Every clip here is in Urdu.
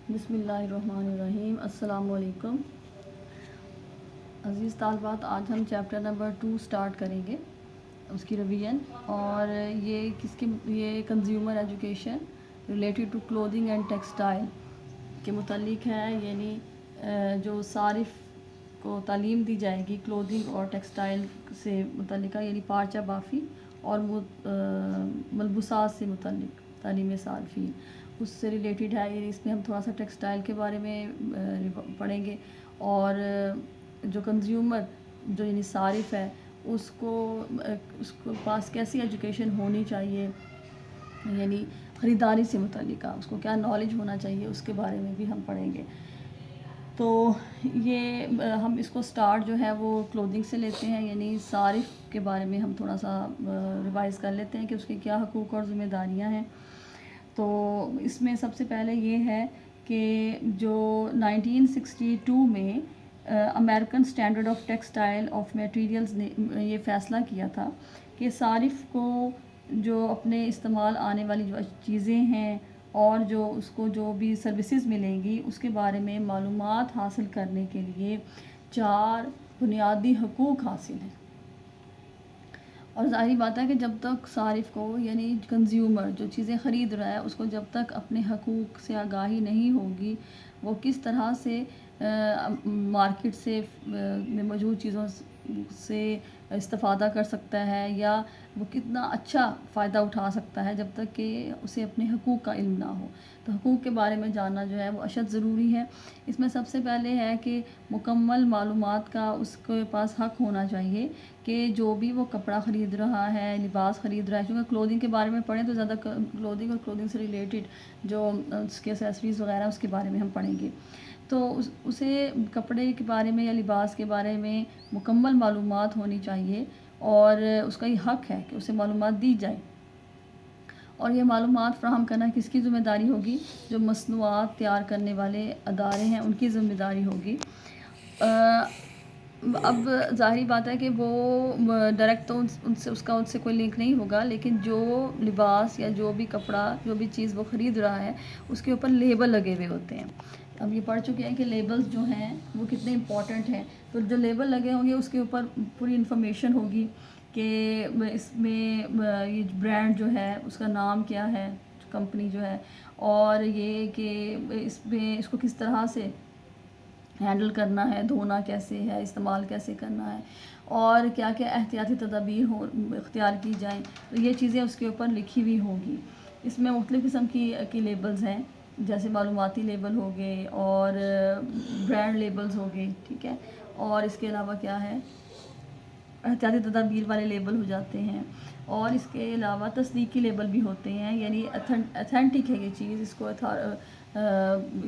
بسم اللہ الرحمن الرحیم۔ السلام علیکم عزیز طالبات، آج ہم چیپٹر نمبر 2 سٹارٹ کریں گے، اس کی ریویژن، اور یہ consumer education related to clothing and textile کے متعلق ہے، یعنی جو صارف کو تعلیم دی جائے گی کلودنگ اور ٹیکسٹائل سے متعلقہ، یعنی پارچہ بافی اور ملبوسات سے متعلق تعلیم صارفین، اس سے ریلیٹڈ ہے۔ یعنی اس میں ہم تھوڑا سا ٹیکسٹائل کے بارے میں پڑھیں گے، اور جو کنزیومر جو یعنی صارف ہے اس کو پاس کیسی ایجوکیشن ہونی چاہیے، یعنی خریداری سے متعلقہ اس کو کیا نالج ہونا چاہیے، اس کے بارے میں بھی ہم پڑھیں گے۔ تو یہ ہم اس کو سٹارٹ جو ہے وہ کلودنگ سے لیتے ہیں، یعنی صارف کے بارے میں ہم تھوڑا سا ریوائز کر لیتے ہیں کہ اس کے کیا حقوق اور ذمہ داریاں ہیں۔ تو اس میں سب سے پہلے یہ ہے کہ جو 1962 میں American standard of textile of materials نے یہ فیصلہ کیا تھا کہ صارف کو جو اپنے استعمال آنے والی جو چیزیں ہیں اور جو اس کو جو بھی سروسز ملیں گی اس کے بارے میں معلومات حاصل کرنے کے لیے 4 بنیادی حقوق حاصل ہیں۔ اور ظاہری بات ہے کہ جب تک صارف کو، یعنی کنزیومر جو چیزیں خرید رہا ہے، اس کو جب تک اپنے حقوق سے آگاہی نہیں ہوگی، وہ کس طرح سے مارکیٹ سے میں موجود چیزوں سے استفادہ کر سکتا ہے، یا وہ کتنا اچھا فائدہ اٹھا سکتا ہے، جب تک کہ اسے اپنے حقوق کا علم نہ ہو۔ تو حقوق کے بارے میں جاننا جو ہے وہ اشد ضروری ہے۔ اس میں سب سے پہلے ہے کہ مکمل معلومات کا اس کے پاس حق ہونا چاہیے کہ جو بھی وہ کپڑا خرید رہا ہے، لباس خرید رہا ہے، کیونکہ کلودنگ کے بارے میں پڑھیں تو زیادہ کلودنگ اور کلودنگ سے ریلیٹڈ جو اس کے ایکسیسریز وغیرہ اس کے بارے میں ہم پڑھیں گے۔ تو اسے کپڑے کے بارے میں یا لباس کے بارے میں مکمل معلومات ہونی چاہیے، اور اس کا یہ حق ہے کہ اسے معلومات دی جائے۔ اور یہ معلومات فراہم کرنا کس کی ذمہ داری ہوگی؟ جو مصنوعات تیار کرنے والے ادارے ہیں ان کی ذمہ داری ہوگی۔ اب ظاہری بات ہے کہ وہ ڈائریکٹ تو ان سے کوئی لنک نہیں ہوگا، لیکن جو لباس یا جو بھی کپڑا، جو بھی چیز وہ خرید رہا ہے، اس کے اوپر لیبل لگے ہوئے ہوتے ہیں۔ اب یہ پڑھ چکے ہیں کہ لیبلز جو ہیں وہ کتنے امپورٹنٹ ہیں۔ تو جو لیبل لگے ہوں گے اس کے اوپر پوری انفارمیشن ہوگی کہ اس میں یہ برانڈ جو ہے اس کا نام کیا ہے، کمپنی جو ہے، اور یہ کہ اس میں اس کو کس طرح سے ہینڈل کرنا ہے، دھونا کیسے ہے، استعمال کیسے کرنا ہے، اور کیا کیا احتیاطی تدابیر اختیار کی جائیں۔ تو یہ چیزیں اس کے اوپر لکھی ہوئی ہوں گی۔ اس میں مختلف قسم کی لیبلز ہیں، جیسے معلوماتی لیبل ہو گئے اور برانڈ لیبلز ہو گئے، ٹھیک ہے، اور اس کے علاوہ کیا ہے، احتیاطی تدابیر والے لیبل ہو جاتے ہیں، اور اس کے علاوہ تصدیقی لیبل بھی ہوتے ہیں، یعنی اتھینٹک ہے یہ چیز، اس کو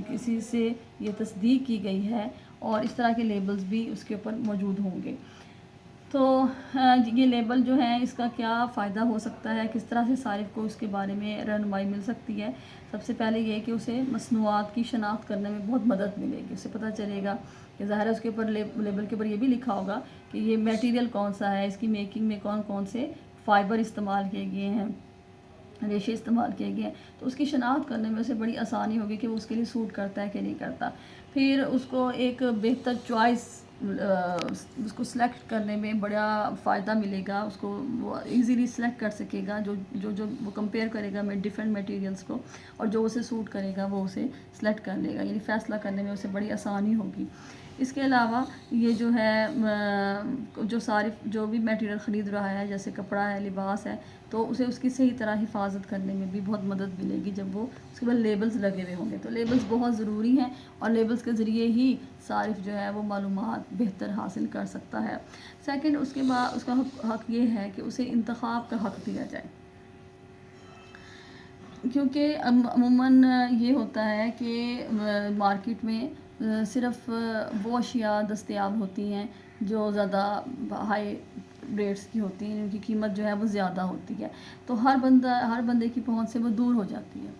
کسی سے یہ تصدیق کی گئی ہے، اور اس طرح کے لیبلز بھی اس کے اوپر موجود ہوں گے۔ تو یہ لیبل جو ہیں اس کا کیا فائدہ ہو سکتا ہے، کس طرح سے صارف کو اس کے بارے میں رہنمائی مل سکتی ہے؟ سب سے پہلے یہ کہ اسے مصنوعات کی شناخت کرنے میں بہت مدد ملے گی۔ اسے پتہ چلے گا کہ ظاہر ہے اس کے اوپر لیبل کے اوپر یہ بھی لکھا ہوگا کہ یہ میٹیریل کون سا ہے، اس کی میکنگ میں کون کون سے فائبر استعمال کیے گئے ہیں، ریشے استعمال کیے گئے ہیں، تو اس کی شناخت کرنے میں اسے بڑی آسانی ہوگی کہ وہ اس کے لیے سوٹ کرتا ہے کہ نہیں کرتا۔ پھر اس کو ایک بہتر چوائس اس کو سلیکٹ کرنے میں بڑا فائدہ ملے گا، اس کو وہ ایزیلی سلیکٹ کر سکے گا، جو وہ کمپیئر کرے گا ڈیفرنٹ میٹیریلز کو، اور جو اسے سوٹ کرے گا وہ اسے سلیکٹ کر لے گا، یعنی فیصلہ کرنے میں اسے بڑی آسانی ہوگی۔ اس کے علاوہ یہ جو ہے جو صارف جو بھی میٹیریل خرید رہا ہے، جیسے کپڑا ہے، لباس ہے، تو اسے اس کی صحیح طرح حفاظت کرنے میں بھی بہت مدد ملے گی جب وہ اس کے بعد لیبلز لگے ہوئے ہوں گے۔ تو لیبلز بہت ضروری ہیں، اور لیبلز کے ذریعے ہی صارف جو ہے وہ معلومات بہتر حاصل کر سکتا ہے۔ سیکنڈ، اس کے بعد اس کا حق یہ ہے کہ اسے انتخاب کا حق دیا جائے، کیونکہ عموماً یہ ہوتا ہے کہ مارکیٹ میں صرف وہ اشیاء دستیاب ہوتی ہیں جو زیادہ ہائی ریٹس کی ہوتی ہیں، ان کی قیمت جو ہے وہ زیادہ ہوتی ہے، تو ہر بندے کی پہنچ سے وہ دور ہو جاتی ہے۔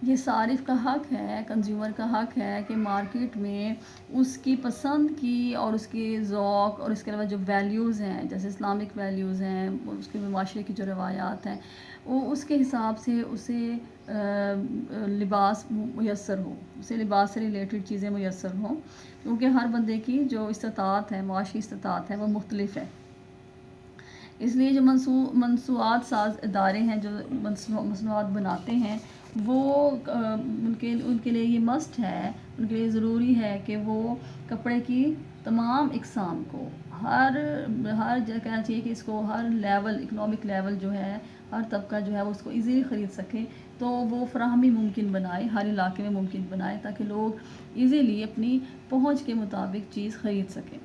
یہ صارف کا حق ہے، کنزیومر کا حق ہے کہ مارکیٹ میں اس کی پسند کی اور اس کی ذوق اور اس کے علاوہ جو ویلیوز ہیں، جیسے اسلامک ویلیوز ہیں، اس کے معاشرے کی جو روایات ہیں، وہ اس کے حساب سے اسے لباس میسر ہو، اسے لباس سے ریلیٹڈ چیزیں میسر ہوں، کیونکہ ہر بندے کی جو استطاعت ہے، معاشی استطاعت ہے، وہ مختلف ہے۔ اس لیے جو مصنوعات ساز ادارے ہیں، جو مصنوعات بناتے ہیں، وہ ان کے لیے یہ مسٹ ہے، ان کے لیے ضروری ہے کہ وہ کپڑے کی تمام اقسام کو ہر جگہ کہنا چاہیے کہ اس کو ہر لیول، اکنامک لیول جو ہے، ہر طبقہ جو ہے وہ اس کو ایزیلی خرید سکے، تو وہ فراہمی ممکن بنائے، ہر علاقے میں ممکن بنائے، تاکہ لوگ ایزیلی اپنی پہنچ کے مطابق چیز خرید سکیں۔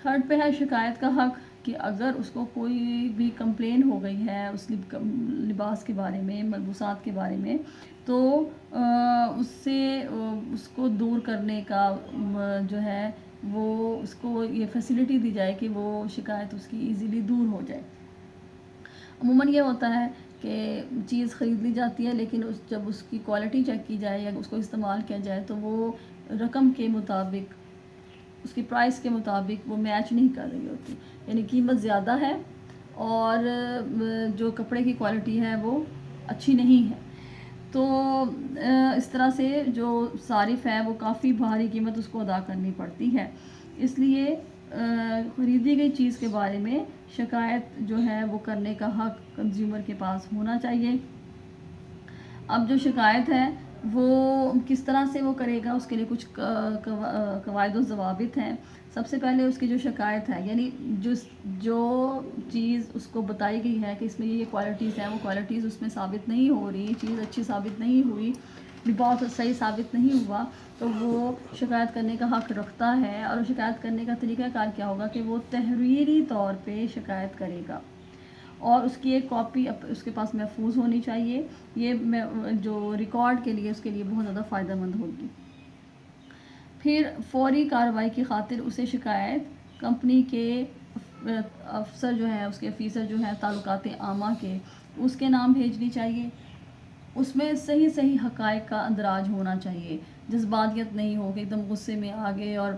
تھرڈ پہ ہے شکایت کا حق، کہ اگر اس کو کوئی بھی کمپلین ہو گئی ہے اس لباس کے بارے میں، ملبوسات کے بارے میں، تو اس سے اس کو دور کرنے کا جو ہے وہ اس کو یہ فیسلٹی دی جائے کہ وہ شکایت اس کی ایزیلی دور ہو جائے۔ عموماً یہ ہوتا ہے کہ چیز خرید لی جاتی ہے، لیکن جب اس کی کوالٹی چیک کی جائے یا اس کو استعمال کیا جائے تو وہ رقم کے مطابق، اس کی پرائس کے مطابق وہ میچ نہیں کر رہی ہوتی، یعنی قیمت زیادہ ہے اور جو کپڑے کی کوالٹی ہے وہ اچھی نہیں ہے۔ تو اس طرح سے جو صارف ہے وہ کافی بھاری قیمت اس کو ادا کرنی پڑتی ہے۔ اس لیے خریدی گئی چیز کے بارے میں شکایت جو ہے وہ کرنے کا حق کنزیومر کے پاس ہونا چاہیے۔ اب جو شکایت ہے وہ کس طرح سے وہ کرے گا، اس کے لیے کچھ قواعد و ضوابط ہیں۔ سب سے پہلے اس کی جو شکایت ہے، یعنی جو چیز اس کو بتائی گئی ہے کہ اس میں یہ کوالٹیز ہیں، وہ کوالٹیز اس میں ثابت نہیں ہو رہی، چیز اچھی ثابت نہیں ہوئی، بہت صحیح ثابت نہیں ہوا، تو وہ شکایت کرنے کا حق رکھتا ہے۔ اور شکایت کرنے کا طریقہ کار کیا ہوگا کہ وہ تحریری طور پہ شکایت کرے گا، اور اس کی ایک کاپی اس کے پاس محفوظ ہونی چاہیے۔ یہ جو ریکارڈ کے لیے اس کے لیے بہت زیادہ فائدہ مند ہوگی۔ پھر فوری کارروائی کی خاطر اسے شکایت کمپنی کے افسر جو ہیں، اس کے آفیسر جو ہیں تعلقات عامہ کے، اس کے نام بھیجنی چاہیے۔ اس میں صحیح حقائق کا اندراج ہونا چاہیے، جذباتیت نہیں ہو کہ ایک دم غصے میں آ گئے اور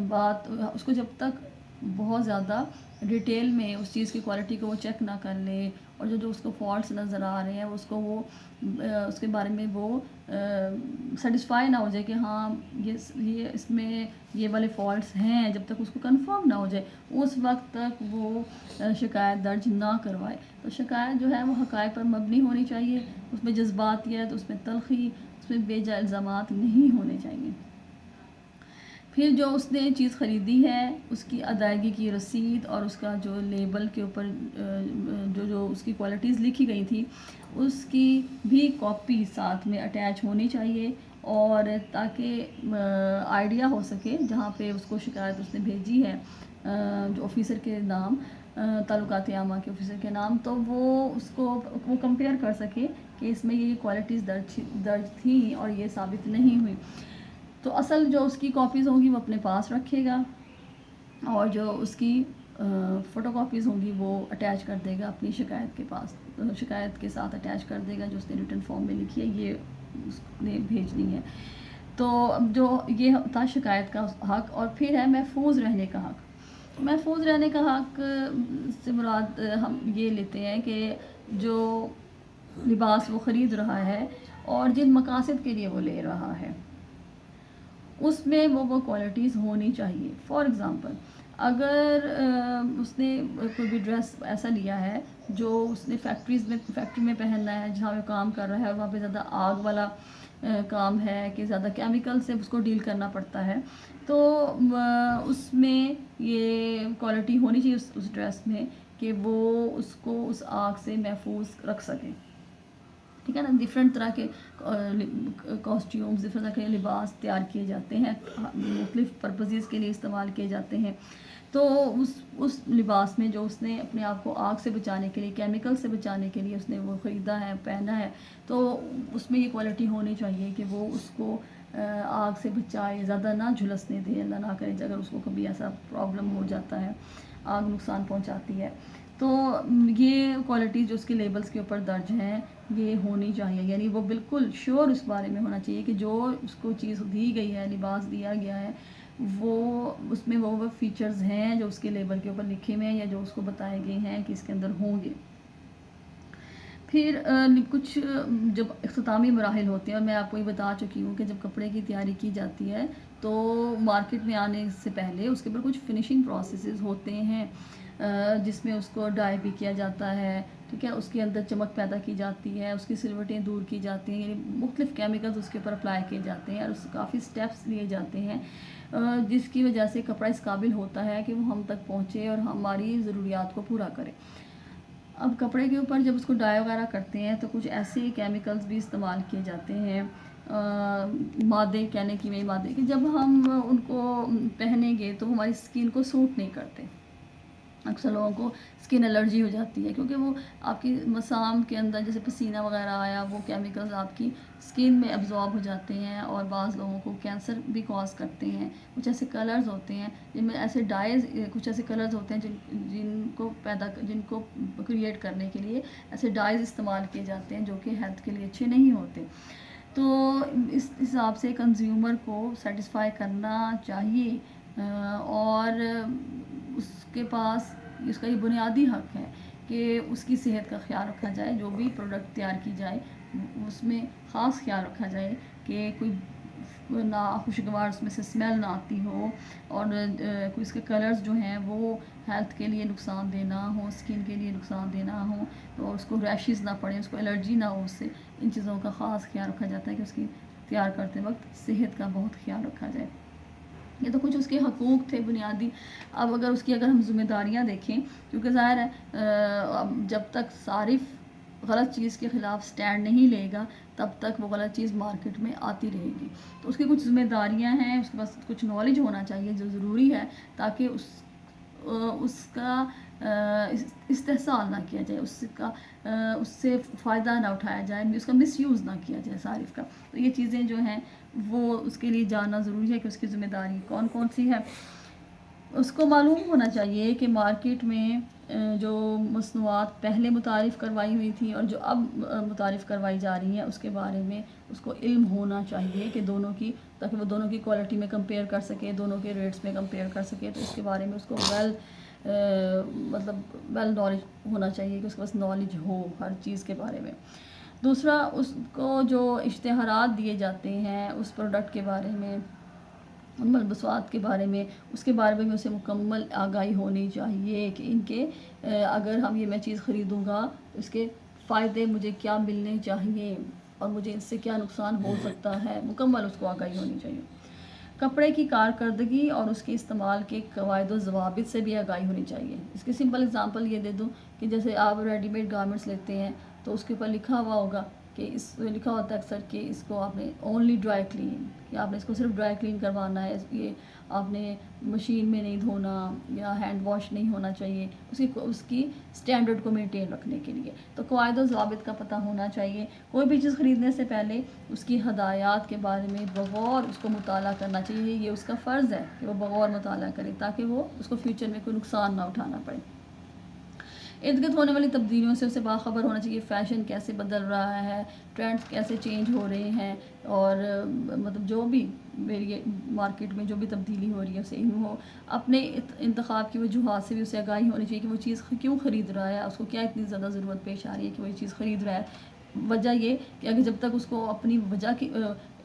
بات اس کو، جب تک بہت زیادہ ڈیٹیل میں اس چیز کی کوالٹی کو وہ چیک نہ کر لے، اور جو اس کو فالٹس نظر آ رہے ہیں اس کو وہ اس کے بارے میں وہ سیٹسفائی نہ ہو جائے کہ ہاں یہ اس میں یہ والے فالٹس ہیں، جب تک اس کو کنفرم نہ ہو جائے اس وقت تک وہ شکایت درج نہ کروائے۔ تو شکایت جو ہے وہ حقائق پر مبنی ہونی چاہیے، اس میں جذباتیت، اس میں تلخی، اس میں بے جا الزامات نہیں ہونے چاہیے۔ پھر جو اس نے چیز خریدی ہے اس کی ادائیگی کی رسید اور اس کا جو لیبل کے اوپر جو اس کی کوالٹیز لکھی گئی تھی اس کی بھی کاپی ساتھ میں اٹیچ ہونی چاہیے، اور تاکہ آئیڈیا ہو سکے جہاں پہ اس کو شکایت اس نے بھیجی ہے جو آفیسر کے نام، تعلقات عامہ کے آفیسر کے نام، تو وہ اس کو وہ کمپیئر کر سکے کہ اس میں یہ کوالٹیز درج تھیں اور یہ ثابت نہیں ہوئی۔ تو اصل جو اس کی کاپیز ہوں گی وہ اپنے پاس رکھے گا، اور جو اس کی فوٹو کاپیز ہوں گی وہ اٹیچ کر دے گا اپنی شکایت کے پاس، شکایت کے ساتھ اٹیچ کر دے گا جو اس نے ریٹن فارم میں لکھی ہے، یہ اس نے بھیجنی ہے۔ تو جو یہ تھا شکایت کا حق، اور پھر ہے محفوظ رہنے کا حق۔ محفوظ رہنے کا حق سے مراد ہم یہ لیتے ہیں کہ جو لباس وہ خرید رہا ہے اور جن مقاصد کے لیے وہ لے رہا ہے اس میں وہ کوالٹیز ہونی چاہیے۔ فار ایگزامپل، اگر اس نے کوئی بھی ڈریس ایسا لیا ہے جو اس نے فیکٹری میں پہننا ہے، جہاں وہ کام کر رہا ہے اور وہاں پہ زیادہ آگ والا کام ہے کہ زیادہ کیمیکل سے اس کو ڈیل کرنا پڑتا ہے، تو اس میں یہ کوالٹی ہونی چاہیے اس ڈریس میں کہ وہ اس کو اس آگ سے محفوظ رکھ سکے۔ ٹھیک ہے نا، ڈفرینٹ طرح کے کاسٹیومز، ڈفرینٹ طرح کے لباس تیار کیے جاتے ہیں، مختلف پرپزز کے لیے استعمال کیے جاتے ہیں۔ تو اس لباس میں جو اس نے اپنے آپ کو آگ سے بچانے کے لیے، کیمیکل سے بچانے کے لیے اس نے وہ خریدا ہے، پہنا ہے، تو اس میں یہ کوالٹی ہونی چاہیے کہ وہ اس کو آگ سے بچائے، زیادہ نہ جھلسنے دے، اللہ نہ کرے اگر اس کو کبھی ایسا پرابلم ہو جاتا ہے، آگ نقصان پہنچاتی ہے، تو یہ کوالٹیز جو اس کے لیبلز کے اوپر درج ہیں یہ ہونی چاہیے، یعنی وہ بالکل شیور اس بارے میں ہونا چاہیے کہ جو اس کو چیز دی گئی ہے، لباس دیا گیا ہے، وہ اس میں وہ فیچرز ہیں جو اس کے لیبل کے اوپر لکھے ہوئے ہیں یا جو اس کو بتائے گئے ہیں کہ اس کے اندر ہوں گے۔ پھر کچھ جب اختتامی مراحل ہوتے ہیں، اور میں آپ کو یہ بتا چکی ہوں کہ جب کپڑے کی تیاری کی جاتی ہے تو مارکیٹ میں آنے سے پہلے اس کے اوپر کچھ فنیشنگ پروسیسز ہوتے ہیں جس میں اس کو ڈائی بھی کیا جاتا ہے، ٹھیک ہے، اس کے اندر چمک پیدا کی جاتی ہے، اس کی سلوٹیں دور کی جاتی ہیں، یعنی مختلف کیمیکلز اس کے اوپر اپلائی کیے جاتے ہیں اور اس کافی سٹیپس لیے جاتے ہیں جس کی وجہ سے کپڑا اس قابل ہوتا ہے کہ وہ ہم تک پہنچے اور ہماری ضروریات کو پورا کرے۔ اب کپڑے کے اوپر جب اس کو ڈائی وغیرہ کرتے ہیں تو کچھ ایسے کیمیکلز بھی استعمال کیے جاتے ہیں، مادے کہنے کی وہی مادے کہ جب ہم ان کو پہنیں گے تو ہماری اسکن کو سوٹ نہیں کرتے۔ اکثر لوگوں کو اسکن الرجی ہو جاتی ہے کیونکہ وہ آپ کی مسام کے اندر جیسے پسینہ وغیرہ آیا، وہ کیمیکلز آپ کی اسکن میں ایبزارب ہو جاتے ہیں اور بعض لوگوں کو کینسر بھی کاز کرتے ہیں۔ کچھ ایسے کلرز ہوتے ہیں جن میں ایسے ڈائز، کچھ ایسے کلرز ہوتے ہیں جن کو کریٹ کرنے کے لیے ایسے ڈائز استعمال کیے جاتے ہیں جو کہ ہیلتھ کے لیے اچھے نہیں ہوتے۔ تو اس حساب سے کنزیومر کو سیٹسفائی کرنا چاہیے اور اس کے پاس اس کا یہ بنیادی حق ہے کہ اس کی صحت کا خیال رکھا جائے، جو بھی پروڈکٹ تیار کی جائے اس میں خاص خیال رکھا جائے کہ کوئی ناخوشگوار اس میں سے اسمیل نہ آتی ہو اور کوئی اس کے کلرز جو ہیں وہ ہیلتھ کے لیے نقصان دہ نہ ہو، اسکن کے لیے نقصان دہ نہ ہو، تو اس کو ریشز نہ پڑیں، اس کو الرجی نہ ہو، اس سے ان چیزوں کا خاص خیال رکھا جاتا ہے کہ اس کی تیار کرتے وقت صحت کا بہت خیال رکھا جائے۔ یہ تو کچھ اس کے حقوق تھے بنیادی۔ اب اگر ہم ذمہ داریاں دیکھیں، کیونکہ ظاہر ہے جب تک صارف غلط چیز کے خلاف سٹینڈ نہیں لے گا تب تک وہ غلط چیز مارکیٹ میں آتی رہے گی۔ تو اس کی کچھ ذمہ داریاں ہیں، اس کے پاس کچھ نالج ہونا چاہیے جو ضروری ہے تاکہ اس کا استحصال نہ کیا جائے، اس سے فائدہ نہ اٹھایا جائے، اس کا مس یوز نہ کیا جائے صارف کا۔ تو یہ چیزیں جو ہیں وہ اس کے لیے جاننا ضروری ہے کہ اس کی ذمہ داری کون کون سی ہے۔ اس کو معلوم ہونا چاہیے کہ مارکیٹ میں جو مصنوعات پہلے متعارف کروائی ہوئی تھیں اور جو اب متعارف کروائی جا رہی ہیں اس کے بارے میں اس کو علم ہونا چاہیے کہ دونوں کی، تاکہ وہ دونوں کی کوالٹی میں کمپیئر کر سکے، دونوں کے ریٹس میں کمپیئر کر سکے۔ تو اس کے بارے میں اس کو ویل نالج ہونا چاہیے کہ اس کے پاس نالج ہو ہر چیز کے بارے میں۔ دوسرا، اس کو جو اشتہارات دیے جاتے ہیں اس پروڈکٹ کے بارے میں، ان ملبوسات کے بارے میں، اس کے بارے میں اسے مکمل آگاہی ہونی چاہیے کہ ان کے اگر میں چیز خریدوں گا تو اس کے فائدے مجھے کیا ملنے چاہیے اور مجھے اس سے کیا نقصان ہو سکتا ہے، مکمل اس کو آگاہی ہونی چاہیے۔ کپڑے کی کارکردگی اور اس کے استعمال کے قواعد و ضوابط سے بھی آگاہی ہونی چاہیے۔ اس کی سمپل اگزامپل یہ دے دوں کہ جیسے آپ ریڈی میڈ گارمنٹس لیتے ہیں تو اس کے اوپر لکھا ہوا ہوگا کہ لکھا ہوتا ہے اکثر کہ اس کو آپ نے اونلی ڈرائی کلین، کہ آپ نے اس کو صرف ڈرائی کلین کروانا ہے، یہ آپ نے مشین میں نہیں دھونا یا ہینڈ واش نہیں ہونا چاہیے، اس کی سٹینڈرڈ کو مینٹین رکھنے کے لیے۔ تو قواعد و ضوابط کا پتہ ہونا چاہیے۔ کوئی بھی چیز خریدنے سے پہلے اس کی ہدایات کے بارے میں بغور اس کو مطالعہ کرنا چاہیے، یہ اس کا فرض ہے کہ وہ بغور مطالعہ کرے تاکہ وہ اس کو فیوچر میں کوئی نقصان نہ اٹھانا پڑے۔ ارد گرد ہونے والی تبدیلیوں سے اسے باخبر ہونا چاہیے، فیشن کیسے بدل رہا ہے، ٹرینڈز کیسے چینج ہو رہے ہیں، اور جو بھی مارکیٹ میں جو بھی تبدیلی ہو رہی ہے اسے علم ہو۔ اپنے انتخاب کی وجوہات سے بھی اسے آگاہی ہونی چاہیے کہ وہ چیز کیوں خرید رہا ہے، اس کو کیا اتنی زیادہ ضرورت پیش آ رہی ہے کہ وہ یہ چیز خرید رہا ہے۔ وجہ یہ کہ اگر جب تک اس کو اپنی وجہ کی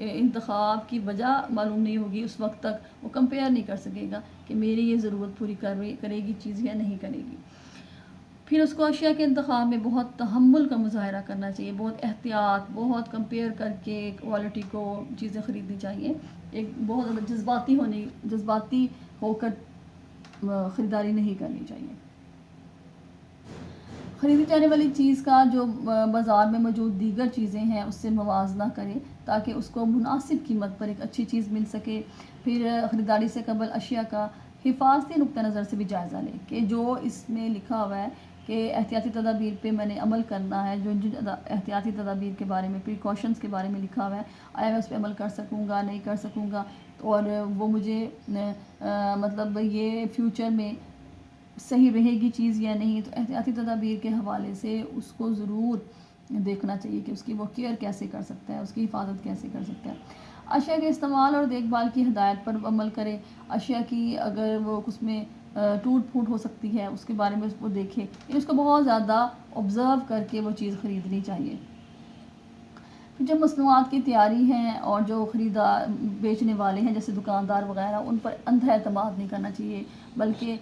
انتخاب کی وجہ معلوم نہیں ہوگی اس وقت تک وہ کمپیئر نہیں کر سکے گا کہ میری یہ ضرورت پوری کرے گی چیز یا نہیں کرے گی۔ پھر اس کو اشیاء کے انتخاب میں بہت تحمل کا مظاہرہ کرنا چاہیے، بہت احتیاط، بہت کمپیئر کر کے کوالٹی کو چیزیں خریدنی چاہیے۔ ایک بہت زیادہ جذباتی ہو کر خریداری نہیں کرنی چاہیے۔ خریدی جانے والی چیز کا جو بازار میں موجود دیگر چیزیں ہیں اس سے موازنہ کریں تاکہ اس کو مناسب قیمت پر ایک اچھی چیز مل سکے۔ پھر خریداری سے قبل اشیاء کا حفاظتی نقطہ نظر سے بھی جائزہ لیں کہ جو اس میں لکھا ہوا ہے کہ احتیاطی تدابیر پہ میں نے عمل کرنا ہے، جو احتیاطی تدابیر کے بارے میں، پریکاشنز کے بارے میں لکھا ہوا ہے، آیا میں اس پہ عمل کر سکوں گا نہیں کر سکوں گا، اور وہ مجھے مطلب یہ فیوچر میں صحیح رہے گی چیز یا نہیں، تو احتیاطی تدابیر کے حوالے سے اس کو ضرور دیکھنا چاہیے کہ اس کی وہ کیئر کیسے کر سکتا ہے، اس کی حفاظت کیسے کر سکتا ہے۔ اشیاء کے استعمال اور دیکھ بھال کی ہدایت پر عمل کرے، اشیاء کی اگر وہ اس میں ٹوٹ پھوٹ ہو سکتی ہے اس کے بارے میں اس کو دیکھے، اس کو بہت زیادہ آبزرو کر کے وہ چیز خریدنی چاہیے۔ جو مصنوعات کی تیاری ہیں اور جو خریدار بیچنے والے ہیں جیسے دکاندار وغیرہ، ان پر اندھا اعتماد نہیں کرنا چاہیے، بلکہ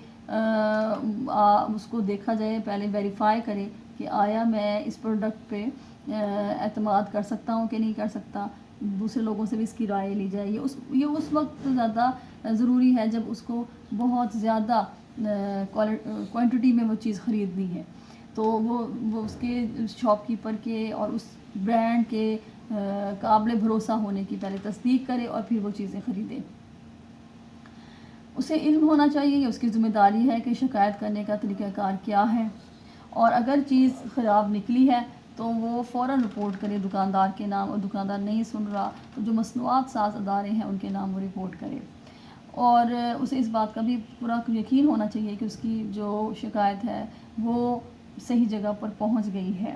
اس کو دیکھا جائے، پہلے ویریفائی کرے کہ آیا میں اس پروڈکٹ پہ اعتماد کر سکتا ہوں کہ نہیں کر سکتا، دوسرے لوگوں سے بھی اس کی رائے لی جائے۔ یہ اس وقت زیادہ ضروری ہے جب اس کو بہت زیادہ کوانٹٹی میں وہ چیز خریدنی ہے، تو وہ اس کے شاپ کیپر کے اور اس برانڈ کے قابل بھروسہ ہونے کی پہلے تصدیق کرے اور پھر وہ چیزیں خریدے۔ اسے علم ہونا چاہیے، یہ اس کی ذمہ داری ہے کہ شکایت کرنے کا طریقہ کار کیا ہے، اور اگر چیز خراب نکلی ہے تو وہ فوراً رپورٹ کرے دکاندار کے نام، اور دکاندار نہیں سن رہا تو جو مصنوعات ساز ادارے ہیں ان کے نام وہ رپورٹ کرے، اور اسے اس بات کا بھی پورا یقین ہونا چاہیے کہ اس کی جو شکایت ہے وہ صحیح جگہ پر پہنچ گئی ہے۔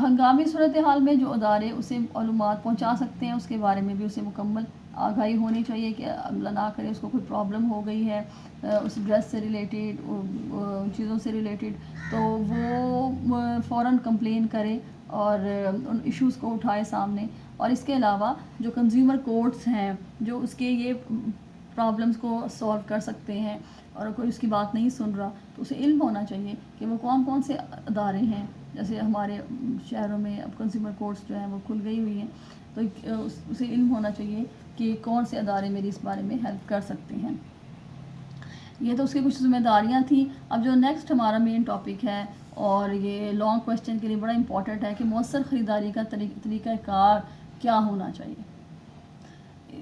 ہنگامی صورتحال میں جو ادارے اسے معلومات پہنچا سکتے ہیں اس کے بارے میں بھی اسے مکمل آگاہی ہونی چاہیے کہ اللہ نہ کرے اس کو کوئی پرابلم ہو گئی ہے اس ڈریس سے ریلیٹڈ، چیزوں سے ریلیٹڈ، تو وہ فوراً کمپلین کرے اور ان ایشوز کو اٹھائے سامنے۔ اور اس کے علاوہ جو کنزیومر کورٹس ہیں جو اس کے یہ پرابلمس کو سولو کر سکتے ہیں، اور کوئی اس کی بات نہیں سن رہا تو اسے علم ہونا چاہیے کہ وہ کون کون سے ادارے ہیں، جیسے ہمارے شہروں میں اب کنزیومر کورٹس جو ہیں وہ کھل گئی ہوئی ہیں، تو اسے علم ہونا چاہیے کہ کون سے ادارے میری اس بارے میں ہیلپ کر سکتے ہیں۔ یہ تو اس کی کچھ ذمہ داریاں تھیں۔ اب جو نیکسٹ ہمارا مین ٹاپک ہے، اور یہ لانگ کویسچن کے لیے بڑا امپورٹنٹ ہے کہ مؤثر خریداری کا طریقہ کار کیا ہونا چاہیے۔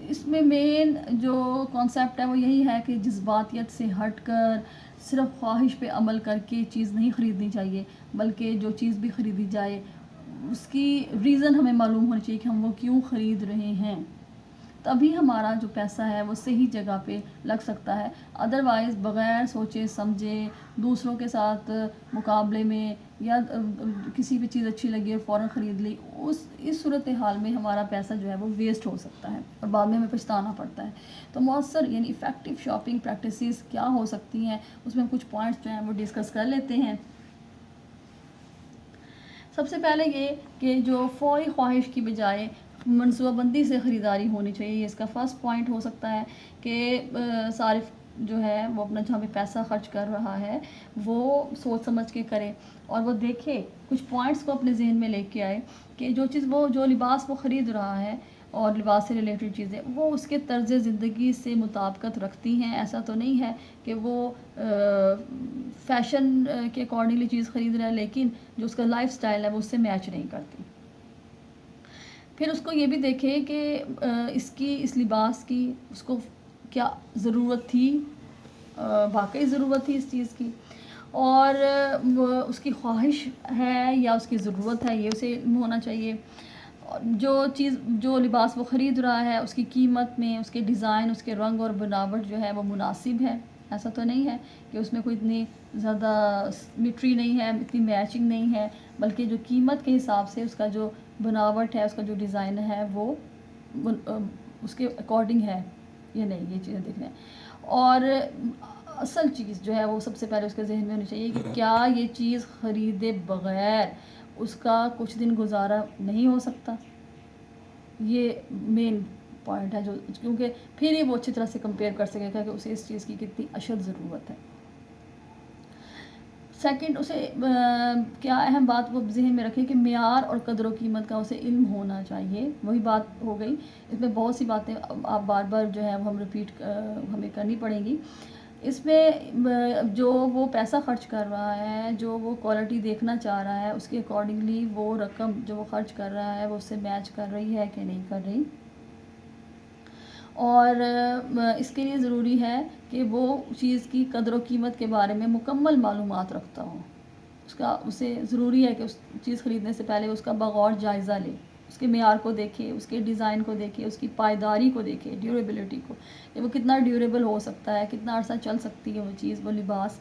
اس میں مین جو کانسیپٹ ہے وہ یہی ہے کہ جذباتیت سے ہٹ کر صرف خواہش پہ عمل کر کے چیز نہیں خریدنی چاہیے، بلکہ جو چیز بھی خریدی جائے اس کی ریزن ہمیں معلوم ہونی چاہیے کہ ہم وہ کیوں خرید رہے ہیں، تبھی ہمارا جو پیسہ ہے وہ صحیح جگہ پہ لگ سکتا ہے۔ ادروائز بغیر سوچے سمجھے دوسروں کے ساتھ مقابلے میں یا کسی بھی چیز اچھی لگی اور فوراً خرید لی، اس صورتحال میں ہمارا پیسہ جو ہے وہ ویسٹ ہو سکتا ہے اور بعد میں ہمیں پچھتانا پڑتا ہے۔ تو مؤثر یعنی افیکٹو شاپنگ پریکٹسز کیا ہو سکتی ہیں، اس میں کچھ پوائنٹس جو ہیں وہ ڈسکس کر لیتے ہیں۔ سب سے پہلے یہ کہ جو فوری خواہش کی بجائے منصوبہ بندی سے خریداری ہونی چاہیے، یہ اس کا فرسٹ پوائنٹ ہو سکتا ہے کہ صارف جو ہے وہ اپنا جہاں پہ پیسہ خرچ کر رہا ہے وہ سوچ سمجھ کے کرے، اور وہ دیکھے کچھ پوائنٹس کو اپنے ذہن میں لے کے آئے کہ جو لباس وہ خرید رہا ہے اور لباس سے ریلیٹڈ چیزیں وہ اس کے طرز زندگی سے مطابقت رکھتی ہیں۔ ایسا تو نہیں ہے کہ وہ فیشن کے اکارڈنگلی چیز خرید رہا ہے لیکن جو اس کا لائف سٹائل ہے وہ اس سے میچ نہیں کرتی۔ پھر اس کو یہ بھی دیکھے کہ اس لباس کی اس کو کیا ضرورت تھی، واقعی ضرورت تھی اس چیز کی، اور اس کی خواہش ہے یا اس کی ضرورت ہے، یہ اسے علم ہونا چاہیے۔ جو لباس وہ خرید رہا ہے اس کی قیمت میں اس کے ڈیزائن، اس کے رنگ اور بناوٹ جو ہے وہ مناسب ہے۔ ایسا تو نہیں ہے کہ اس میں کوئی اتنی زیادہ سمیٹری نہیں ہے، اتنی میچنگ نہیں ہے، بلکہ جو قیمت کے حساب سے اس کا جو بناوٹ ہے، اس کا جو ڈیزائن ہے وہ اس کے اکارڈنگ ہے یا نہیں، یہ چیزیں دیکھنا ہے۔ اور اصل چیز جو ہے وہ سب سے پہلے اس کے ذہن میں ہونی چاہیے کہ کیا یہ چیز خریدے بغیر اس کا کچھ دن گزارا نہیں ہو سکتا۔ یہ مین پوائنٹ ہے کیونکہ پھر ہی وہ اچھی طرح سے کمپیئر کر سکے گا کہ اسے اس چیز کی کتنی اشد ضرورت ہے۔ سیکنڈ، اسے کیا اہم بات وہ ذہن میں رکھے کہ معیار اور قدر و قیمت کا اسے علم ہونا چاہیے۔ وہی بات ہو گئی، اس میں بہت سی باتیں آپ بار بار جو ہے وہ ہمیں کرنی پڑیں گی۔ اس میں جو وہ پیسہ خرچ کر رہا ہے، جو وہ کوالٹی دیکھنا چاہ رہا ہے، اس کے اکارڈنگلی وہ رقم جو وہ خرچ کر رہا ہے وہ اس سے میچ کر رہی ہے کہ نہیں کر رہی، اور اس کے لیے ضروری ہے کہ وہ چیز کی قدر و قیمت کے بارے میں مکمل معلومات رکھتا ہو۔ اسے ضروری ہے کہ اس چیز خریدنے سے پہلے اس کا بغور جائزہ لے، اس کے معیار کو دیکھے، اس کے ڈیزائن کو دیکھے، اس کی پائیداری کو دیکھے، ڈیوریبلٹی کو، کہ وہ کتنا ڈیوریبل ہو سکتا ہے، کتنا عرصہ چل سکتی ہے وہ چیز، وہ لباس،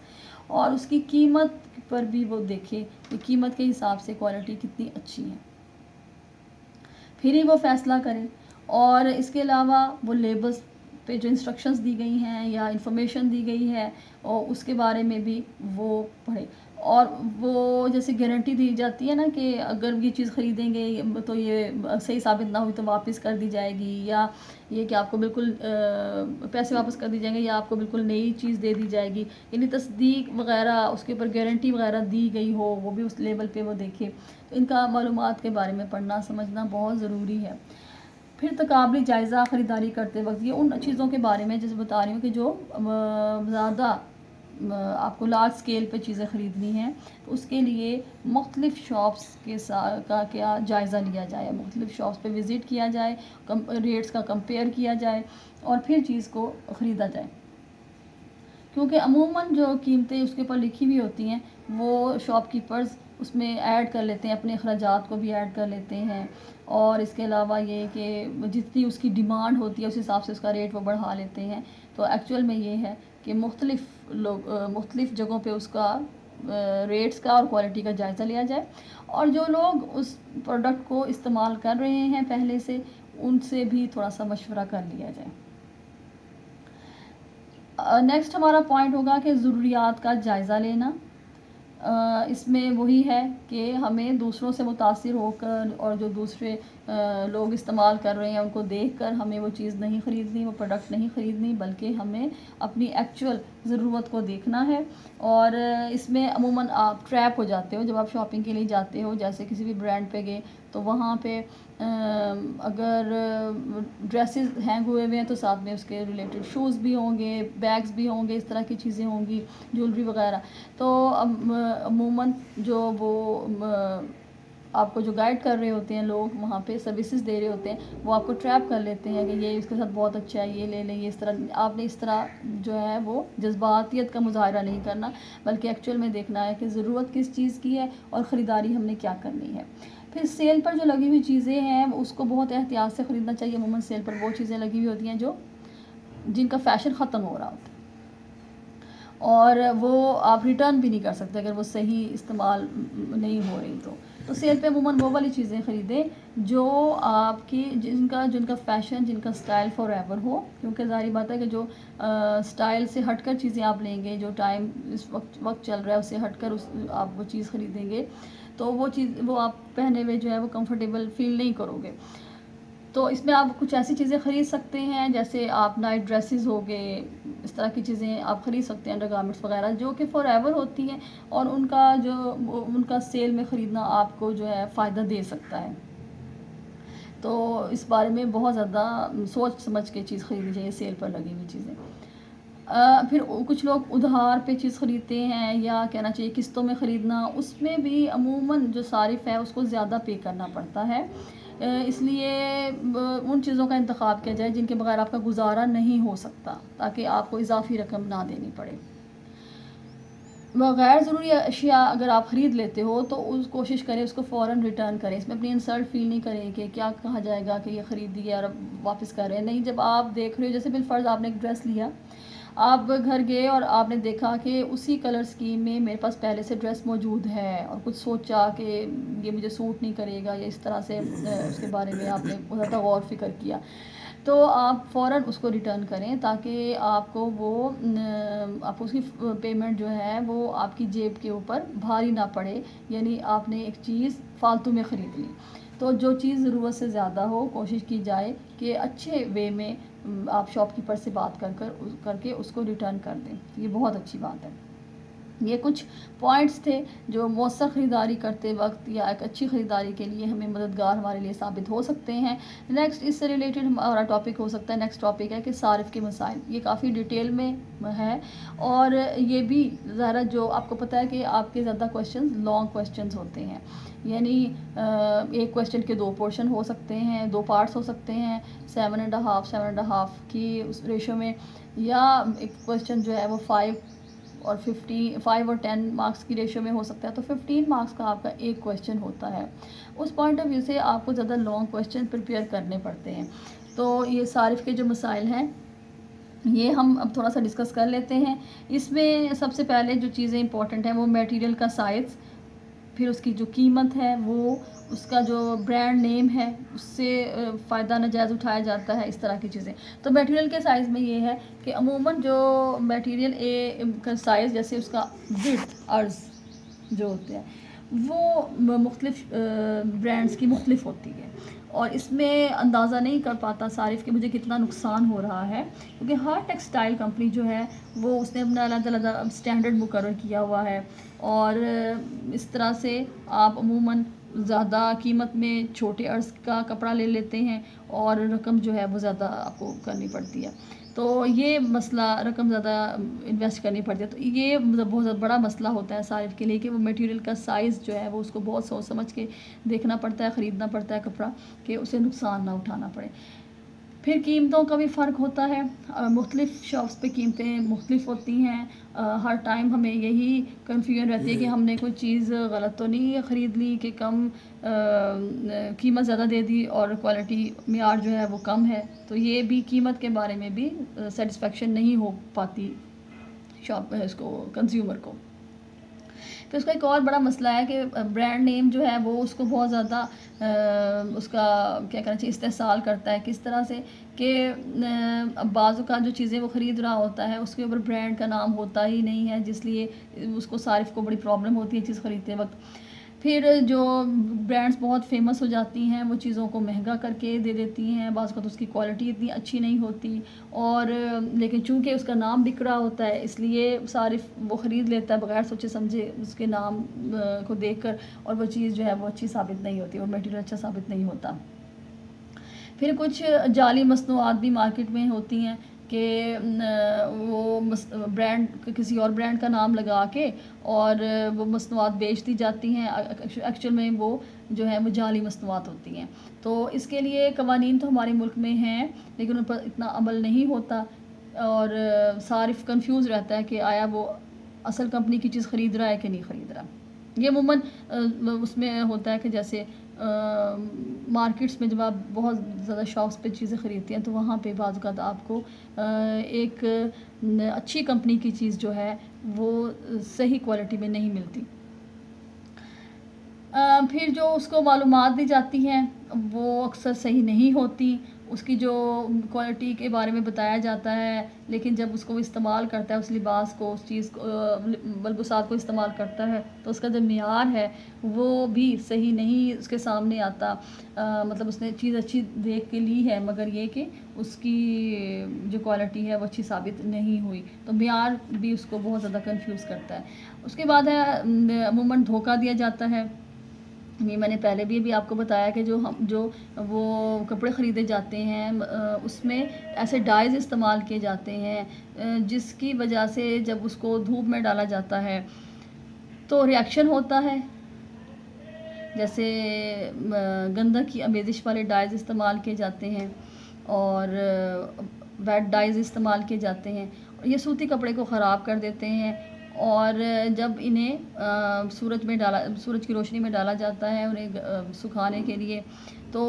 اور اس کی قیمت پر بھی وہ دیکھے کہ قیمت کے حساب سے کوالٹی کتنی اچھی ہے، پھر ہی وہ فیصلہ کرے۔ اور اس کے علاوہ وہ لیبلز پہ جو انسٹرکشنز دی گئی ہیں یا انفارمیشن دی گئی ہے، اور اس کے بارے میں بھی وہ پڑھے۔ اور وہ جیسے گارنٹی دی جاتی ہے نا کہ اگر یہ چیز خریدیں گے تو یہ صحیح ثابت نہ ہوئی تو واپس کر دی جائے گی، یا یہ کہ آپ کو بالکل پیسے واپس کر دی جائیں گے، یا آپ کو بالکل نئی چیز دے دی جائے گی، یعنی تصدیق وغیرہ، اس کے اوپر گارنٹی وغیرہ دی گئی ہو، وہ بھی اس لیبل پہ وہ دیکھے۔ تو ان کا معلومات کے بارے میں پڑھنا سمجھنا بہت ضروری ہے۔ پھر تقابلی جائزہ خریداری کرتے وقت، یہ ان چیزوں کے بارے میں جیسے بتا رہی ہوں کہ جو زیادہ آپ کو لارج اسکیل پہ چیزیں خریدنی ہیں، تو اس کے لیے مختلف شاپس کے کا کیا جائزہ لیا جائے، مختلف شاپس پہ وزٹ کیا جائے، ریٹس کا کمپیئر کیا جائے، اور پھر چیز کو خریدا جائے، کیونکہ عموماً جو قیمتیں اس کے اوپر لکھی ہوئی ہوتی ہیں وہ شاپ کیپرز اس میں ایڈ کر لیتے ہیں، اپنے اخراجات کو بھی ایڈ کر لیتے ہیں، اور اس کے علاوہ یہ کہ جتنی اس کی ڈیمانڈ ہوتی ہے اس حساب سے اس کا ریٹ وہ بڑھا لیتے ہیں۔ تو ایکچول میں یہ ہے کہ مختلف جگہوں پہ اس کا ریٹس کا اور کوالٹی کا جائزہ لیا جائے، اور جو لوگ اس پروڈکٹ کو استعمال کر رہے ہیں پہلے سے، ان سے بھی تھوڑا سا مشورہ کر لیا جائے۔ نیکسٹ ہمارا پوائنٹ ہوگا کہ ضروریات کا جائزہ لینا۔ اس میں وہی ہے کہ ہمیں دوسروں سے متاثر ہو کر اور جو دوسرے لوگ استعمال کر رہے ہیں ان کو دیکھ کر ہمیں وہ چیز نہیں خریدنی، وہ پروڈکٹ نہیں خریدنی، بلکہ ہمیں اپنی ایکچول ضرورت کو دیکھنا ہے۔ اور اس میں عموماً آپ ٹریپ ہو جاتے ہو جب آپ شاپنگ کے لیے جاتے ہو، جیسے کسی بھی برانڈ پہ گئے تو وہاں پہ اگر ڈریسز ہینگ ہوئے ہوئے ہیں تو ساتھ میں اس کے ریلیٹڈ شوز بھی ہوں گے، بیگز بھی ہوں گے، اس طرح کی چیزیں ہوں گی، جولری وغیرہ۔ تو عموماً جو وہ آپ کو جو گائیڈ کر رہے ہوتے ہیں لوگ وہاں پہ سروسز دے رہے ہوتے ہیں، وہ آپ کو ٹریپ کر لیتے ہیں کہ یہ اس کے ساتھ بہت اچھا ہے، یہ لے لیں، یہ اس طرح۔ آپ نے اس طرح جو ہے وہ جذباتیت کا مظاہرہ نہیں کرنا، بلکہ ایکچول میں دیکھنا ہے کہ ضرورت کس چیز کی ہے اور خریداری ہم نے کیا کرنی ہے۔ پھر سیل پر جو لگی ہوئی چیزیں ہیں اس کو بہت احتیاط سے خریدنا چاہیے۔ عموماً سیل پر وہ چیزیں لگی ہوئی ہوتی ہیں جن کا فیشن ختم ہو رہا ہوتا ہے، اور وہ آپ ریٹرن بھی نہیں کر سکتے اگر وہ صحیح استعمال نہیں ہو رہی تو سیل پہ عموماً وہ والی چیزیں خریدیں جو آپ کی جن کا فیشن، جن کا اسٹائل فار ایور ہو، کیونکہ ظاہری بات ہے کہ جو اسٹائل سے ہٹ کر چیزیں آپ لیں گے، جو ٹائم اس وقت چل رہا ہے اس سے ہٹ کر آپ وہ چیز خریدیں گے تو وہ آپ پہنے ہوئے جو ہے وہ کمفرٹیبل فیل نہیں کرو گے۔ تو اس میں آپ کچھ ایسی چیزیں خرید سکتے ہیں جیسے آپ نائٹ ڈریسز ہو گئے، اس طرح کی چیزیں آپ خرید سکتے ہیں، انڈر گارمنٹس وغیرہ جو کہ فار ایور ہوتی ہیں، اور ان کا سیل میں خریدنا آپ کو جو ہے فائدہ دے سکتا ہے۔ تو اس بارے میں بہت زیادہ سوچ سمجھ کے چیز خریدنی چاہیے سیل پر لگی ہوئی چیزیں۔ پھر کچھ لوگ ادھار پہ چیز خریدتے ہیں، یا کہنا چاہیے قسطوں میں خریدنا، اس میں بھی عموماً جو صارف ہے اس کو زیادہ پے کرنا پڑتا ہے، اس لیے ان چیزوں کا انتخاب کیا جائے جن کے بغیر آپ کا گزارا نہیں ہو سکتا، تاکہ آپ کو اضافی رقم نہ دینی پڑے۔ غیر ضروری اشیاء اگر آپ خرید لیتے ہو تو کوشش کریں اس کو فوراً ریٹرن کریں، اس میں اپنی انسلٹ فیل نہیں کریں کہ کیا کہا جائے گا کہ یہ خرید دی ہے اور اب واپس کر رہے ہیں، نہیں۔ جب آپ دیکھ رہے ہو، جیسے بالفرض آپ نے ایک ڈریس لیا، آپ گھر گئے اور آپ نے دیکھا کہ اسی کلر اسکیم میں میرے پاس پہلے سے ڈریس موجود ہے، اور کچھ سوچا کہ یہ مجھے سوٹ نہیں کرے گا، یا اس طرح سے اس کے بارے میں آپ نے بہت زیادہ غور فکر کیا، تو آپ فوراً اس کو ریٹرن کریں، تاکہ آپ کو اس کی پیمنٹ جو ہے وہ آپ کی جیب کے اوپر بھاری نہ پڑے، یعنی آپ نے ایک چیز فالتو میں خرید لی۔ تو جو چیز ضرورت سے زیادہ ہو کوشش کی جائے کہ اچھے وے میں آپ شاپ کیپر سے بات کر کے اس کو ریٹرن کر دیں، یہ بہت اچھی بات ہے۔ یہ کچھ پوائنٹس تھے جو مؤثر خریداری کرتے وقت یا ایک اچھی خریداری کے لیے ہمیں مددگار ہمارے لیے ثابت ہو سکتے ہیں۔ نیکسٹ اس سے ریلیٹڈ ہمارا ٹاپک ہو سکتا ہے، نیکسٹ ٹاپک ہے کہ صارف کے مسائل، یہ کافی ڈیٹیل میں ہے، اور یہ بھی ذرا جو آپ کو پتہ ہے کہ آپ کے زیادہ کویشچنز لانگ کویشچنز ہوتے ہیں، یعنی ایک کویشچن کے 2 پورشن ہو سکتے ہیں، 2 پارٹس ہو سکتے ہیں، 7.5 کی اس ریشو میں، یا ایک کویشچن جو ہے وہ 5 اور 5 اور 10 مارکس کی ریشو میں ہو سکتا ہے، تو 15 مارکس کا آپ کا ایک کویشچن ہوتا ہے. اس پوائنٹ آف ویو سے آپ کو زیادہ لانگ کویشچن پریپیئر کرنے پڑتے ہیں. تو یہ صارف کے جو مسائل ہیں یہ ہم اب تھوڑا سا ڈسکس کر لیتے ہیں. اس میں سب سے پہلے جو چیزیں امپورٹنٹ ہیں وہ میٹیریل کا سائز، پھر اس کی جو قیمت ہے، وہ اس کا جو برانڈ نیم ہے اس سے فائدہ ناجائز اٹھایا جاتا ہے، اس طرح کی چیزیں. تو میٹیریل کے سائز میں یہ ہے کہ عموماً جو میٹیریل اے کا سائز، جیسے اس کا وڈتھ، عرض جو ہوتے ہیں وہ مختلف برانڈز کی مختلف ہوتی ہے، اور اس میں اندازہ نہیں کر پاتا صارف کہ مجھے کتنا نقصان ہو رہا ہے، کیونکہ ہر ٹیکسٹائل کمپنی جو ہے وہ اس نے اپنا علیحدہ علیحدہ اسٹینڈرڈ مقرر کیا ہوا ہے، اور اس طرح سے آپ عموماً زیادہ قیمت میں چھوٹے عرض کا کپڑا لے لیتے ہیں اور رقم جو ہے وہ زیادہ آپ کو کرنی پڑتی ہے. تو یہ مسئلہ، رقم زیادہ انویسٹ کرنی پڑتی ہے، تو یہ بہت زیادہ بڑا مسئلہ ہوتا ہے صارف کے لیے کہ وہ میٹیریل کا سائز جو ہے وہ اس کو بہت سوچ سمجھ کے دیکھنا پڑتا ہے، خریدنا پڑتا ہے کپڑا، کہ اسے نقصان نہ اٹھانا پڑے. پھر قیمتوں کا بھی فرق ہوتا ہے، مختلف شاپس پہ قیمتیں مختلف ہوتی ہیں. ہر ٹائم ہمیں یہی کنفیوژن رہتی ہے کہ ہم نے کوئی چیز غلط تو نہیں خرید لی کہ کم قیمت زیادہ دے دی اور کوالٹی معیار جو ہے وہ کم ہے. تو یہ بھی قیمت کے بارے میں بھی سیٹسفیکشن نہیں ہو پاتی اس کو کنزیومر کو. پھر اس کا ایک اور بڑا مسئلہ ہے کہ برانڈ نیم جو ہے وہ اس کو بہت زیادہ اس کا کیا کہنا چاہیے استحصال کرتا ہے. کس طرح سے کہ بعض اوقات جو چیزیں وہ خرید رہا ہوتا ہے اس کے اوپر برانڈ کا نام ہوتا ہی نہیں ہے، جس لیے اس کو صارف کو بڑی پرابلم ہوتی ہے چیز خریدتے وقت. پھر جو برانڈز بہت فیمس ہو جاتی ہیں وہ چیزوں کو مہنگا کر کے دے دیتی ہیں، بعض اوقات اس کی کوالٹی اتنی اچھی نہیں ہوتی، اور لیکن چونکہ اس کا نام بک رہا ہوتا ہے اس لیے صارف وہ خرید لیتا ہے بغیر سوچے سمجھے اس کے نام کو دیکھ کر، اور وہ چیز جو ہے وہ اچھی ثابت نہیں ہوتی، اور میٹیریل اچھا ثابت نہیں ہوتا. پھر کچھ جعلی مصنوعات بھی مارکیٹ میں ہوتی ہیں کہ وہ برانڈ کسی اور برانڈ کا نام لگا کے اور وہ مصنوعات بیچ دی جاتی ہیں، ایکچوئل میں وہ جو ہے وہ جعلی مصنوعات ہوتی ہیں. تو اس کے لیے قوانین تو ہمارے ملک میں ہیں لیکن ان پر اتنا عمل نہیں ہوتا، اور صارف کنفیوز رہتا ہے کہ آیا وہ اصل کمپنی کی چیز خرید رہا ہے کہ نہیں خرید رہا. یہ عموماً اس میں ہوتا ہے کہ جیسے مارکیٹس میں جب آپ بہت زیادہ شاپس پہ چیزیں خریدتے ہیں تو وہاں پہ بعض اوقات آپ کو ایک اچھی کمپنی کی چیز جو ہے وہ صحیح کوالٹی میں نہیں ملتی. پھر جو اس کو معلومات دی جاتی ہیں وہ اکثر صحیح نہیں ہوتی. اس کی جو کوالٹی کے بارے میں بتایا جاتا ہے لیکن جب اس کو استعمال کرتا ہے، اس لباس کو، اس چیز کو، ملبوسات کو استعمال کرتا ہے تو اس کا جو معیار ہے وہ بھی صحیح نہیں اس کے سامنے آتا. مطلب اس نے چیز اچھی دیکھ کے لی ہے مگر یہ کہ اس کی جو کوالٹی ہے وہ اچھی ثابت نہیں ہوئی، تو معیار بھی اس کو بہت زیادہ کنفیوز کرتا ہے. اس کے بعد ہے عموماً دھوکہ دیا جاتا ہے. یہ میں نے پہلے بھی آپ کو بتایا کہ جو وہ کپڑے خریدے جاتے ہیں اس میں ایسے ڈائز استعمال کیے جاتے ہیں جس کی وجہ سے جب اس کو دھوپ میں ڈالا جاتا ہے تو ریاکشن ہوتا ہے. جیسے گندھک کی آمیزش والے ڈائز استعمال کیے جاتے ہیں اور ویٹ ڈائز استعمال کیے جاتے ہیں، اور یہ سوتی کپڑے کو خراب کر دیتے ہیں. اور جب انہیں سورج کی روشنی میں ڈالا جاتا ہے انہیں سکھانے کے لیے تو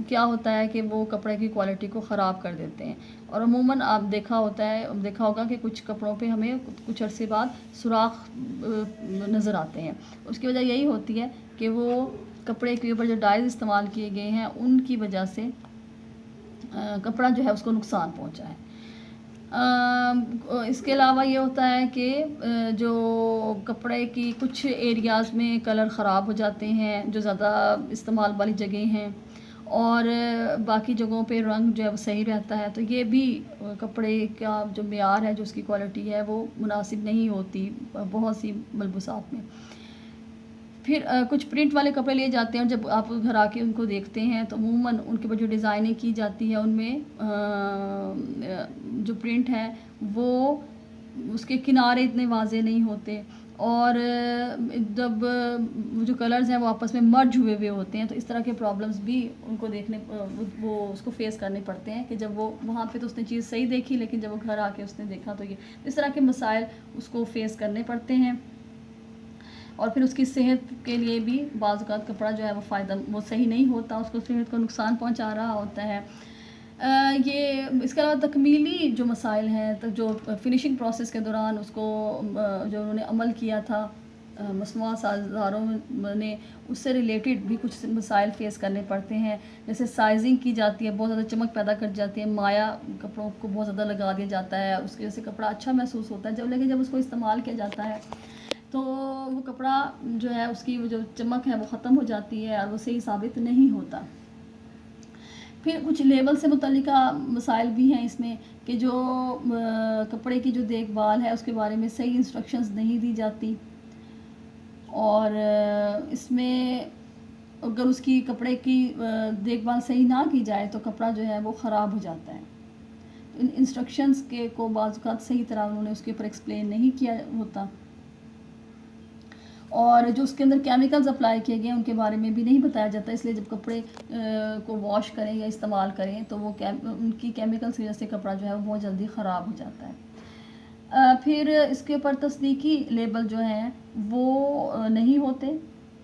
کیا ہوتا ہے کہ وہ کپڑے کی کوالٹی کو خراب کر دیتے ہیں. اور عموماً آپ دیکھا ہوگا کہ کچھ کپڑوں پہ ہمیں کچھ عرصے بعد سوراخ نظر آتے ہیں. اس کی وجہ یہی ہوتی ہے کہ وہ کپڑے کے اوپر جو ڈائز استعمال کیے گئے ہیں ان کی وجہ سے کپڑا جو ہے اس کو نقصان پہنچا ہے. اس کے علاوہ یہ ہوتا ہے کہ جو کپڑے کی کچھ ایریاز میں کلر خراب ہو جاتے ہیں جو زیادہ استعمال والی جگہیں ہیں، اور باقی جگہوں پہ رنگ جو ہے وہ صحیح رہتا ہے. تو یہ بھی کپڑے کا جو معیار ہے، جو اس کی کوالٹی ہے وہ مناسب نہیں ہوتی بہت سی ملبوسات میں. پھر کچھ پرنٹ والے کپڑے لیے جاتے ہیں اور جب آپ گھر آ کے ان کو دیکھتے ہیں تو عموماً ان کے اوپر جو ڈیزائنیں کی جاتی ہیں ان میں جو پرنٹ ہے وہ اس کے کنارے اتنے واضح نہیں ہوتے اور جب جو کلرز ہیں وہ آپس میں مرج ہوئے ہوئے ہوتے ہیں تو اس طرح کے پرابلمس بھی ان کو دیکھنے وہ اس کو فیس کرنے پڑتے ہیں کہ جب وہ وہاں پہ تو اس نے چیز صحیح دیکھی لیکن جب وہ گھر آ کے اس نے دیکھا تو یہ اس طرح کے مسائل اس کو فیس کرنے پڑتے ہیں. اور پھر اس کی صحت کے لیے بھی بعض اوقات کپڑا جو ہے وہ صحیح نہیں ہوتا, اس کو صحت کو نقصان پہنچا رہا ہوتا ہے. یہ اس کے علاوہ تکمیلی جو مسائل ہیں جو فنیشنگ پروسیس کے دوران اس کو جو انہوں نے عمل کیا تھا مصنوعہ سازداروں نے, اس سے ریلیٹڈ بھی کچھ مسائل فیس کرنے پڑتے ہیں. جیسے سائزنگ کی جاتی ہے, بہت زیادہ چمک پیدا کر جاتی ہے, مایا کپڑوں کو بہت زیادہ لگا دیا جاتا ہے, اس کی وجہ سے کپڑا اچھا محسوس ہوتا ہے لیکن جب اس کو استعمال کیا جاتا ہے تو وہ کپڑا جو ہے اس کی جو چمک ہے وہ ختم ہو جاتی ہے اور وہ صحیح ثابت نہیں ہوتا. پھر کچھ لیبل سے متعلقہ مسائل بھی ہیں اس میں کہ جو کپڑے کی جو دیکھ بھال ہے اس کے بارے میں صحیح انسٹرکشنز نہیں دی جاتی, اور اس میں اگر اس کی کپڑے کی دیکھ بھال صحیح نہ کی جائے تو کپڑا جو ہے وہ خراب ہو جاتا ہے. ان انسٹرکشنز کے کو بعض اوقات صحیح طرح انہوں نے اس کے اوپر ایکسپلین نہیں کیا ہوتا, اور جو اس کے اندر کیمیکلز اپلائی کیے گئے ہیں ان کے بارے میں بھی نہیں بتایا جاتا. اس لیے جب کپڑے کو واش کریں یا استعمال کریں تو وہ ان کی کیمیکلز کی وجہ سے کپڑا جو ہے وہ بہت جلدی خراب ہو جاتا ہے. پھر اس کے اوپر تصدیقی لیبل جو ہیں وہ نہیں ہوتے,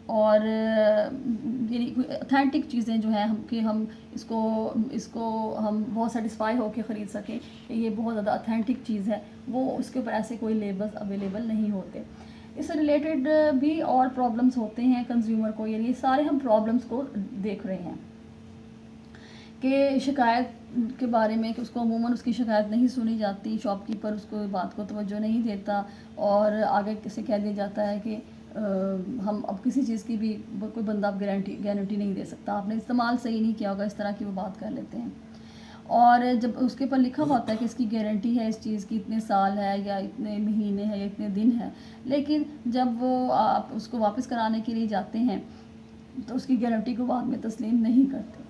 اور یعنی اتھینٹک چیزیں جو ہیں کہ ہم اس کو ہم بہت سیٹسفائی ہو کے خرید سکیں کہ یہ بہت زیادہ اتھینٹک چیز ہے, وہ اس کے اوپر ایسے کوئی لیبلز اویلیبل نہیں ہوتے. اس سے ریلیٹڈ بھی اور پرابلمس ہوتے ہیں کنزیومر کو, یعنی یہ سارے ہم پرابلمس کو دیکھ رہے ہیں کہ شکایت کے بارے میں کہ اس کو عموماً اس کی شکایت نہیں سنی جاتی, شاپ کیپر اس کو بات کو توجہ نہیں دیتا, اور آگے سے کہہ دیا جاتا ہے کہ ہم اب کسی چیز کی بھی کوئی بندہ اب گارنٹی نہیں دے سکتا, آپ نے استعمال صحیح نہیں کیا ہوگا, اس طرح کی وہ بات کر لیتے ہیں. اور جب اس کے اوپر لکھا ہوتا ہے کہ اس کی گارنٹی ہے اس چیز کی اتنے سال ہے یا اتنے مہینے ہے یا اتنے دن ہے, لیکن جب وہ آپ اس کو واپس کرانے کے لیے جاتے ہیں تو اس کی گارنٹی کو بعد میں تسلیم نہیں کرتے.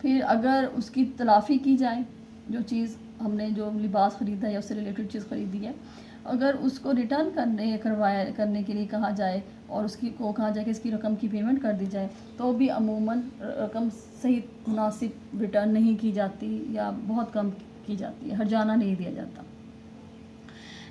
پھر اگر اس کی تلافی کی جائے, جو چیز ہم نے جو لباس خریدا ہے یا اس سے ریلیٹڈ چیز خریدی ہے, اگر اس کو ریٹرن کرنے کے لیے کہا جائے اور اس کی کو کہا جائے کہ اس کی رقم کی پیمنٹ کر دی جائے تو بھی عموماً رقم صحیح مناسب ریٹرن نہیں کی جاتی یا بہت کم کی جاتی ہے, ہرجانہ نہیں دیا جاتا.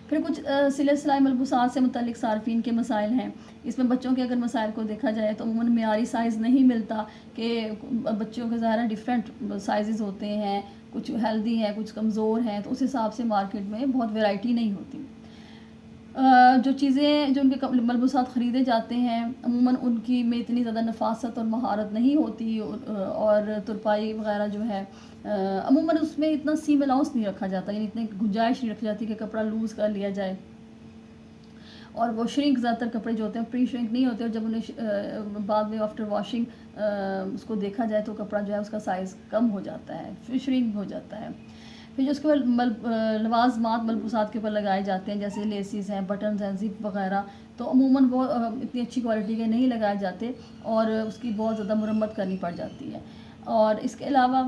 پھر کچھ صلہ سلائی ملبوسات سے متعلق صارفین کے مسائل ہیں. اس میں بچوں کے اگر مسائل کو دیکھا جائے تو عموماً معیاری سائز نہیں ملتا, کہ بچوں کے ظاہر ڈفرینٹ سائزز ہوتے ہیں, کچھ ہیلدی ہیں کچھ کمزور ہیں, تو اس حساب سے مارکیٹ میں بہت ویرائٹی نہیں ہوتی. جو چیزیں جو ان کے ملبوسات خریدے جاتے ہیں عموماً ان کی میں اتنی زیادہ نفاست اور مہارت نہیں ہوتی, اور ترپائی وغیرہ جو ہے عموماً اس میں اتنا سیم الاؤنس نہیں رکھا جاتا, یعنی اتنی گنجائش نہیں رکھی جاتی کہ کپڑا لوز کر لیا جائے. اور وہ شرنک زیادہ تر کپڑے جو ہوتے ہیں پری شرنک نہیں ہوتے, اور جب انہیں بعد میں آفٹر واشنگ اس کو دیکھا جائے تو کپڑا جو ہے اس کا سائز کم ہو جاتا ہے, پھر شرنک ہو جاتا ہے. پھر جو اس کے بعد لوازمات ملبوسات کے اوپر لگائے جاتے ہیں جیسے لیسیز ہیں, بٹنز ہیں, زپ وغیرہ, تو عموماً وہ اتنی اچھی کوالٹی کے نہیں لگائے جاتے اور اس کی بہت زیادہ مرمت کرنی پڑ جاتی ہے. اور اس کے علاوہ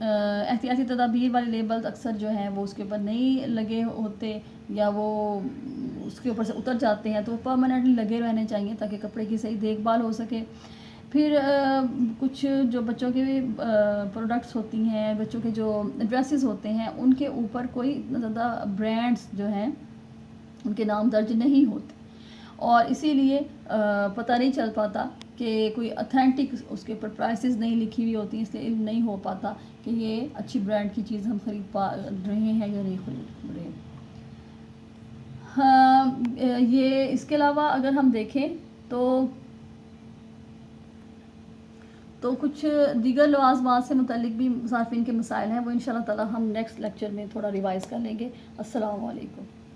احتیاطی تدابیر والے لیبلز اکثر جو ہیں وہ اس کے اوپر نہیں لگے ہوتے یا وہ اس کے اوپر سے اتر جاتے ہیں, تو وہ پرماننٹلی لگے رہنے چاہیے تاکہ کپڑے کی صحیح دیکھ بھال ہو سکے. پھر کچھ جو بچوں کے پروڈکٹس ہوتی ہیں, بچوں کے جو ڈریسز ہوتے ہیں, ان کے اوپر کوئی اتنا زیادہ برانڈز جو ہیں ان کے نام درج نہیں ہوتے, اور اسی لیے پتہ نہیں چل پاتا کہ کوئی اتھینٹک اس کے اوپر پرائسز نہیں لکھی ہوئی ہوتی, اس لیے علم نہیں ہو پاتا کہ یہ اچھی برانڈ کی چیز ہم خرید پا رہے ہیں یا نہیں خرید رہے. ہاں, یہ اس کے علاوہ اگر ہم دیکھیں تو کچھ دیگر لوازمات سے متعلق بھی صارفین کے مسائل ہیں, وہ انشاءاللہ تعالی ہم نیکسٹ لیکچر میں تھوڑا ریوائز کر لیں گے. السلام علیکم.